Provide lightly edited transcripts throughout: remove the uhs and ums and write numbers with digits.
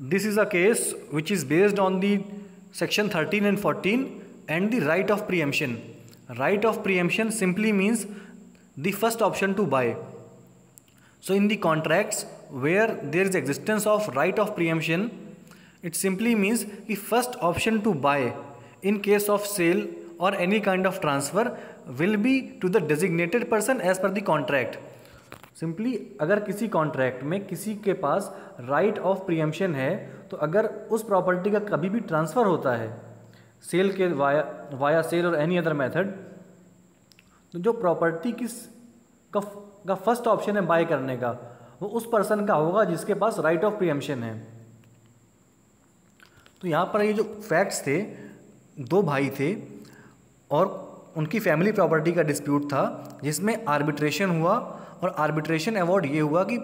This is a case which is based on the section 13 and 14 and the right of preemption. Right of preemption simply means the first option to buy. So in the contracts where there is existence of right of preemption, it simply means the first option to buy in case of sale or any kind of transfer will be to the designated person as per the contract. Simply अगर किसी contract में किसी के पास right of preemption है, तो अगर उस property का कभी भी ट्रांसफ़र होता है सेल के वाया सेल और एनी अदर मेथड, तो जो प्रॉपर्टी का फर्स्ट ऑप्शन है बाय करने का, वो उस पर्सन का होगा जिसके पास राइट ऑफ प्रीएम्पशन है। तो यहाँ पर ये जो फैक्ट्स थे, दो भाई थे और उनकी फैमिली प्रॉपर्टी का डिस्प्यूट था जिसमें आर्बिट्रेशन हुआ, और आर्बिट्रेशन अवार्ड ये हुआ कि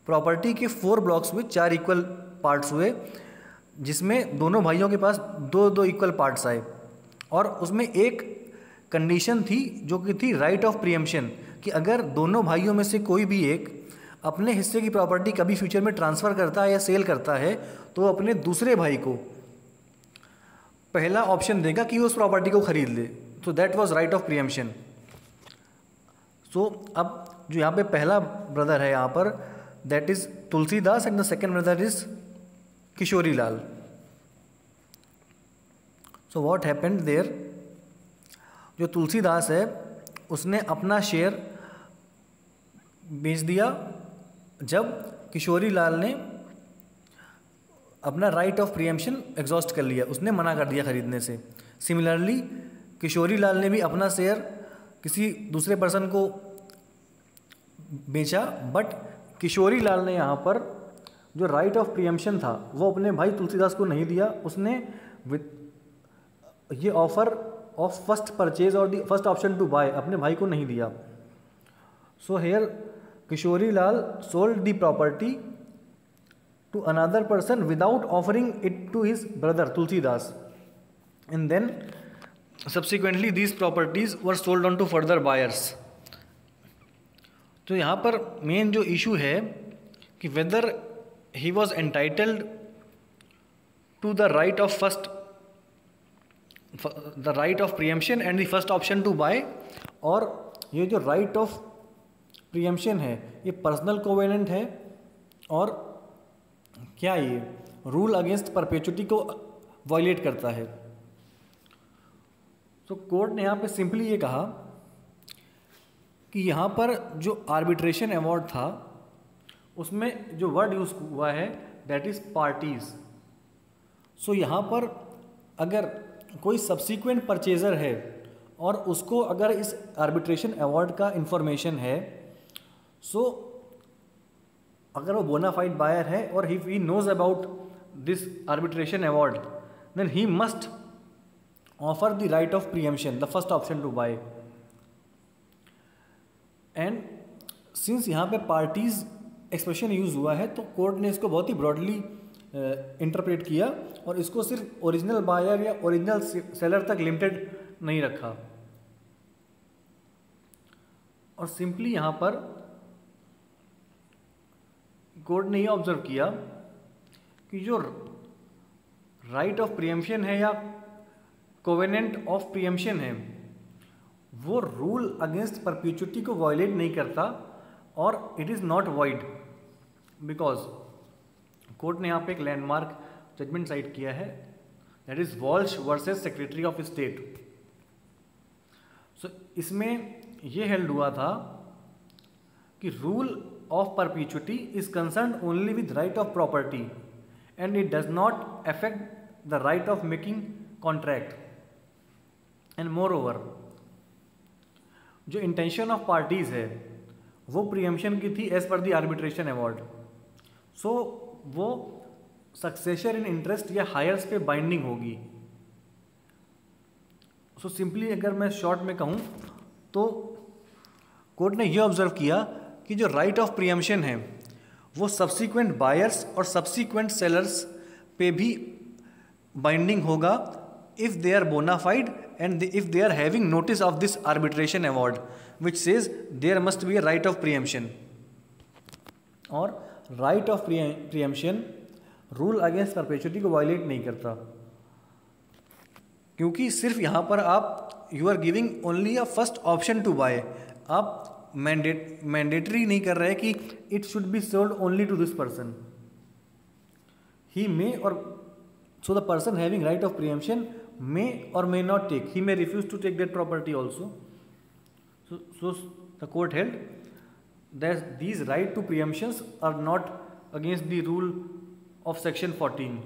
प्रॉपर्टी के 4 ब्लॉक्स हुए, 4 इक्वल पार्ट्स हुए, जिसमें दोनों भाइयों के पास 2 इक्वल पार्ट्स आए, और उसमें एक कंडीशन थी जो कि थी राइट ऑफ प्रीएम्पशन, कि अगर दोनों भाइयों में से कोई भी एक अपने हिस्से की प्रॉपर्टी कभी फ्यूचर में ट्रांसफ़र करता है या सेल करता है, तो वो अपने दूसरे भाई को पहला ऑप्शन देगा कि वो उस प्रॉपर्टी को खरीद ले। तो that was right of preemption. So अब जो यहाँ पे पहला ब्रदर है यहाँ पर, that is Tulsidas, and the second brother is Kishori Lal. So what happened there, जो तुलसीदास है उसने अपना शेयर बेच दिया जब किशोरी लाल ने अपना राइट ऑफ प्रीएम्पशन एग्जॉस्ट कर लिया, उसने मना कर दिया खरीदने से। सिमिलरली किशोरी लाल ने भी अपना शेयर किसी दूसरे पर्सन को बेचा, बट किशोरी लाल ने यहाँ पर जो राइट ऑफ प्रीएम्पशन था वो अपने भाई तुलसीदास को नहीं दिया, उसने ये ऑफर ऑफ फर्स्ट परचेज और the first option to buy अपने भाई को नहीं दिया। So here Kishori Lal sold the property to another person without offering it to his brother Tulsidas, and then subsequently these properties were sold on to further buyers. तो यहाँ पर main जो issue है कि whether he was entitled to the right of preemption and the first option to bye, और ये जो right of preemption है ये पर्सनल कोवेनेंट है, और क्या ये रूल अगेंस्ट परपेचुटी को वायलेट करता है। तो कोर्ट ने यहाँ पे सिंपली ये कहा कि यहाँ पर जो आर्बिट्रेशन अवार्ड था उसमें जो वर्ड यूज़ हुआ है दैट इज़ पार्टीज़। सो यहाँ पर अगर कोई सब्सीक्वेंट परचेज़र है और उसको अगर इस आर्बिट्रेशन अवार्ड का इंफॉर्मेशन है, सो अगर वो बोनाफाइड बायर है और he knows about this arbitration award, then he must offer the right of preemption, the first option to buy. And since यहाँ पे पार्टीज़ एक्सप्रेशन यूज़ हुआ है, तो कोर्ट ने इसको बहुत ही ब्रॉडली इंटरप्रेट किया और इसको सिर्फ ओरिजिनल बायर या ओरिजिनल सेलर तक लिमिटेड नहीं रखा, और सिंपली यहाँ पर कोर्ट ने ये ऑब्जर्व किया कि जो राइट ऑफ प्रीएम्पशन है या कोवेनेंट ऑफ प्रीएम्पशन है वो रूल अगेंस्ट परपेचुटी को वायलेट नहीं करता, और it is not void, because court ने यहाँ पे एक लैंडमार्क जजमेंट साइट किया है, that is Walsh versus secretary of state. So इसमें ये हेल्ड हुआ था कि rule of perpetuity is concern only with right of property and it does not affect the right of making contract, and moreover जो intention of parties है वो preemption की थी as per the arbitration award. So वो successor in interest या heirs पे binding होगी। So simply अगर मैं शॉर्ट में कहूँ तो कोर्ट ने ये ऑब्जर्व किया कि जो राइट ऑफ प्रीएम्पशन है वो सब्सीक्वेंट बायर्स और सब्सीक्वेंट सेलर्स पे भी बाइंडिंग होगा if they are bona fide and if they are having notice of this arbitration award which says there must be a right of preemption, और right of preemption rule against perpetuity को violate नहीं करता, क्योंकि सिर्फ यहाँ पर आप you are giving only a first option to buy, आप मैंडेटरी नहीं कर रहे कि it should be sold only to this person, he may, और so the person having right of preemption may or may not take, he may refuse to take that property also. So the court held that these right to preemptions are not against the rule of section 14.